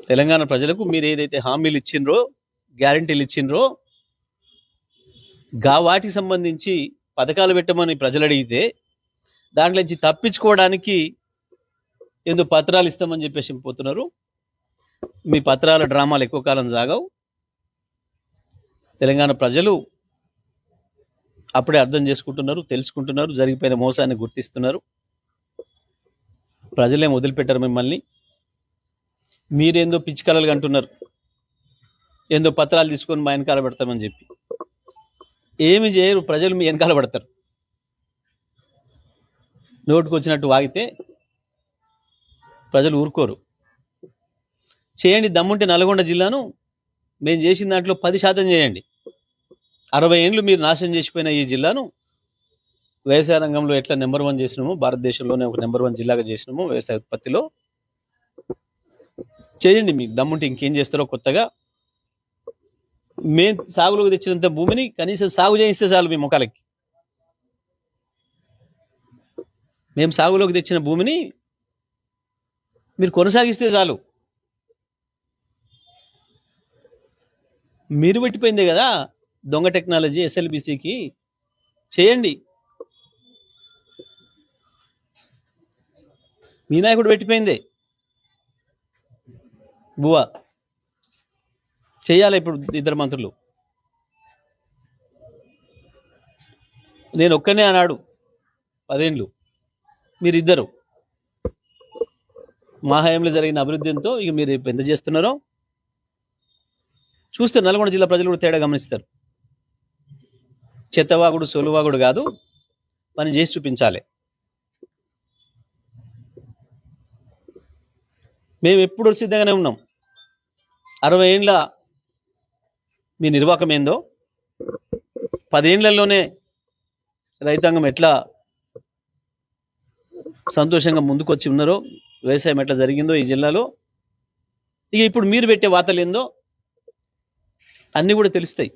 తెలంగాణ ప్రజలకు మీరు ఏదైతే హామీలు ఇచ్చిండ్రో, గ్యారంటీలు ఇచ్చిండ్రో, వాటికి సంబంధించి పథకాలు పెట్టమని ప్రజలు అడిగితే దాంట్లో నుంచి తప్పించుకోవడానికి ఏందో పత్రాలు ఇస్తామని చెప్పేసి పోతున్నారు. మీ పత్రాల డ్రామాలు ఎక్కువ కాలం సాగవు. తెలంగాణ ప్రజలు అప్పుడే అర్థం చేసుకుంటున్నారు, తెలుసుకుంటున్నారు, జరిగిపోయిన మోసాన్ని గుర్తిస్తున్నారు. ప్రజలేం వదిలిపెట్టారు మిమ్మల్ని. మీరేందో పిచ్చికలలుగా అంటున్నారు, ఏందో పత్రాలు తీసుకొని మా వెనకాల పెడతామని చెప్పి. ఏమి చేయరు, ప్రజలు మీ వెనకాల పడతారు. నోటుకు వచ్చినట్టు వాగితే ప్రజలు ఊరుకోరు. చేయండి, దమ్ముంటే నల్గొండ జిల్లాను మేము చేసిన దాంట్లో 10% చేయండి. 60 ఏళ్ళు మీరు నాశనం చేసిపోయిన ఈ జిల్లాను వ్యవసాయ రంగంలో ఎట్లా నెంబర్ 1 చేసినామో, భారతదేశంలోనే ఒక నెంబర్ 1 జిల్లాగా చేసినామో వ్యవసాయ ఉత్పత్తిలో చేయండి. మీకు దమ్ముంటే ఇంకేం చేస్తారో కొత్తగా. మేము సాగులోకి తెచ్చినంత భూమిని కనీసం సాగు చేయిస్తే చాలు మీ ముఖాలకి. మేము సాగులోకి తెచ్చిన భూమిని మీరు కొనసాగిస్తే చాలు. మీరు పెట్టిపోయిందే కదా దొంగ టెక్నాలజీ ఎస్ఎల్బిసికి, చేయండి. మీ నాయకుడు పెట్టిపోయిందే బువా, చేయాలి. ఇప్పుడు 2 మంత్రులు, నేను ఒక్కనే అన్నాడు 10 ఏళ్ళు, మీరిద్దరు. మా హయాంలో జరిగిన అభివృద్ధితో ఇక మీరు ఎంత చేస్తున్నారో చూస్తే నల్గొండ జిల్లా ప్రజలు కూడా తేడా గమనిస్తారు. చెత్తవాగుడు సోలువాగుడు కాదు, పని చేసి చూపించాలి. మేము ఎప్పుడు సిద్ధంగానే ఉన్నాం. 60 ఏళ్ళ మీ నిర్వాహకం ఏందో, 10 ఏళ్లలోనే రైతాంగం ఎట్లా సంతోషంగా ముందుకు వచ్చి ఉన్నారో, వ్యవసాయం ఎట్లా జరిగిందో ఈ జిల్లాలో, ఇక ఇప్పుడు మీరు పెట్టే వార్తలు ఏందో అన్నీ కూడా తెలుస్తాయి.